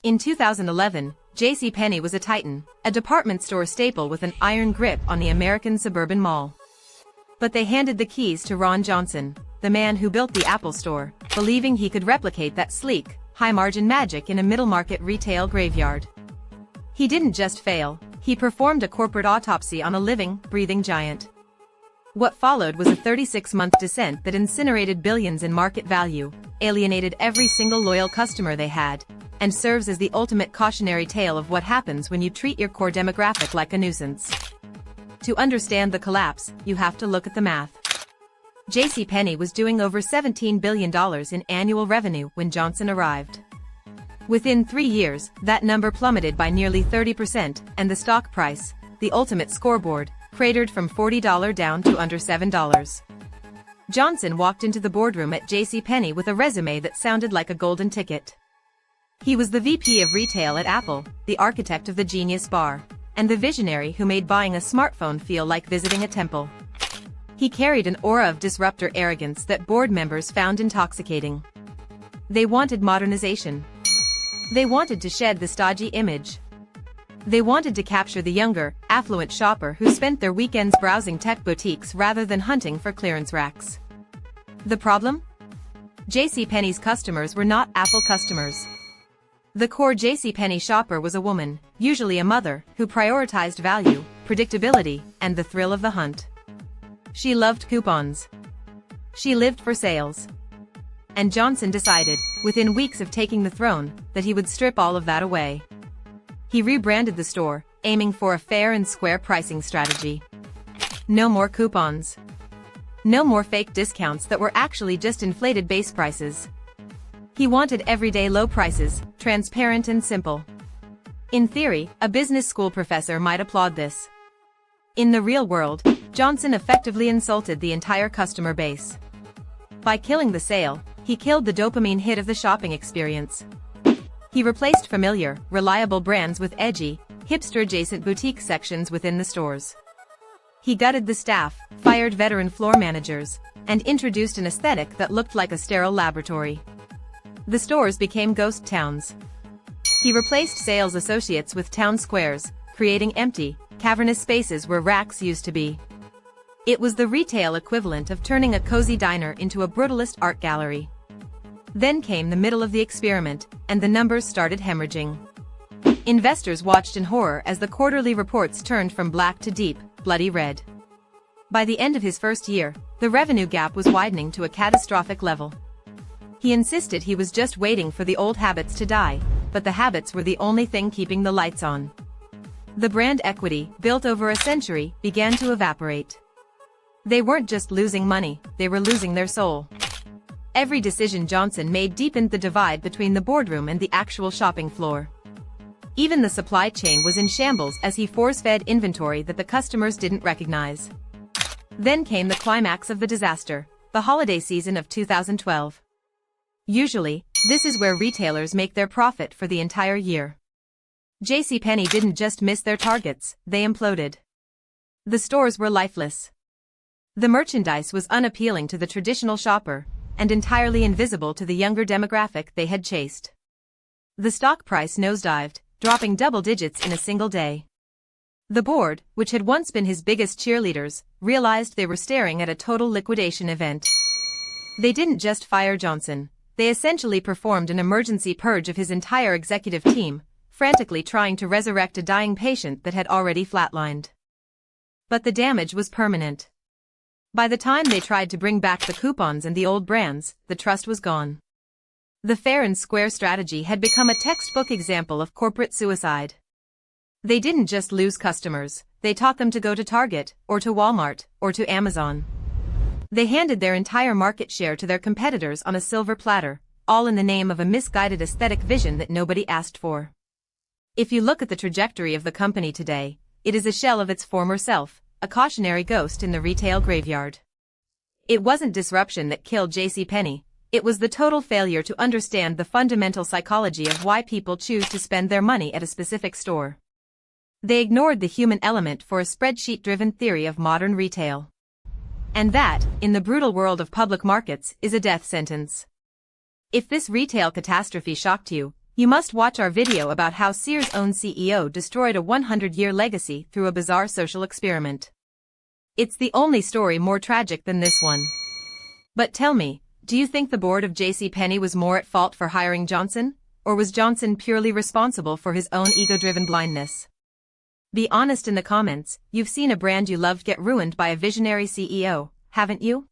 In 2011, JCPenney was a titan, a department store staple with an iron grip on the American suburban mall. But they handed the keys to Ron Johnson, the man who built the Apple Store, believing he could replicate that sleek, high-margin magic in a middle-market retail graveyard. He didn't just fail, he performed a corporate autopsy on a living, breathing giant. What followed was a 36-month descent that incinerated billions in market value, alienated every single loyal customer they had, and serves as the ultimate cautionary tale of what happens when you treat your core demographic like a nuisance. To understand the collapse, you have to look at the math. JCPenney was doing over $17 billion in annual revenue when Johnson arrived. Within 3 years, that number plummeted by nearly 30%, and the stock price, the ultimate scoreboard, cratered from $40 down to under $7. Johnson walked into the boardroom at JCPenney with a resume that sounded like a golden ticket. He was the VP of retail at Apple, the architect of the Genius Bar, and the visionary who made buying a smartphone feel like visiting a temple. He carried an aura of disruptor arrogance that board members found intoxicating. They wanted modernization. They wanted to shed the stodgy image. They wanted to capture the younger, affluent shopper who spent their weekends browsing tech boutiques rather than hunting for clearance racks. The problem? JCPenney's customers were not Apple customers. The core JCPenney shopper was a woman, usually a mother, who prioritized value, predictability, and the thrill of the hunt. She loved coupons. She lived for sales. And Johnson decided, within weeks of taking the throne, that he would strip all of that away. He rebranded the store, aiming for a fair and square pricing strategy. No more coupons. No more fake discounts that were actually just inflated base prices. He wanted everyday low prices, transparent and simple. In theory, a business school professor might applaud this. In the real world, Johnson effectively insulted the entire customer base. By killing the sale, he killed the dopamine hit of the shopping experience. He replaced familiar, reliable brands with edgy, hipster-adjacent boutique sections within the stores. He gutted the staff, fired veteran floor managers, and introduced an aesthetic that looked like a sterile laboratory. The stores became ghost towns. He replaced sales associates with town squares, creating empty, cavernous spaces where racks used to be. It was the retail equivalent of turning a cozy diner into a brutalist art gallery. Then came the middle of the experiment, and the numbers started hemorrhaging. Investors watched in horror as the quarterly reports turned from black to deep, bloody red. By the end of his first year, the revenue gap was widening to a catastrophic level. He insisted he was just waiting for the old habits to die, but the habits were the only thing keeping the lights on. The brand equity, built over a century, began to evaporate. They weren't just losing money, they were losing their soul. Every decision Johnson made deepened the divide between the boardroom and the actual shopping floor. Even the supply chain was in shambles as he force-fed inventory that the customers didn't recognize. Then came the climax of the disaster, the holiday season of 2012. Usually, this is where retailers make their profit for the entire year. JCPenney didn't just miss their targets, they imploded. The stores were lifeless. The merchandise was unappealing to the traditional shopper, and entirely invisible to the younger demographic they had chased. The stock price nosedived, dropping double digits in a single day. The board, which had once been his biggest cheerleaders, realized they were staring at a total liquidation event. They didn't just fire Johnson, they essentially performed an emergency purge of his entire executive team, frantically trying to resurrect a dying patient that had already flatlined. But the damage was permanent. By the time they tried to bring back the coupons and the old brands, the trust was gone. The fair and square strategy had become a textbook example of corporate suicide. They didn't just lose customers, they taught them to go to Target, or to Walmart, or to Amazon. They handed their entire market share to their competitors on a silver platter, all in the name of a misguided aesthetic vision that nobody asked for. If you look at the trajectory of the company today, it is a shell of its former self, a cautionary ghost in the retail graveyard. It wasn't disruption that killed JCPenney, it was the total failure to understand the fundamental psychology of why people choose to spend their money at a specific store. They ignored the human element for a spreadsheet-driven theory of modern retail. And that, in the brutal world of public markets, is a death sentence. If this retail catastrophe shocked you, You must watch our video about how Sears' own CEO destroyed a 100-year legacy through a bizarre social experiment. It's the only story more tragic than this one. But tell me, do you think the board of JCPenney was more at fault for hiring Johnson, or was Johnson purely responsible for his own ego-driven blindness? Be honest in the comments. You've seen a brand you loved get ruined by a visionary CEO, haven't you?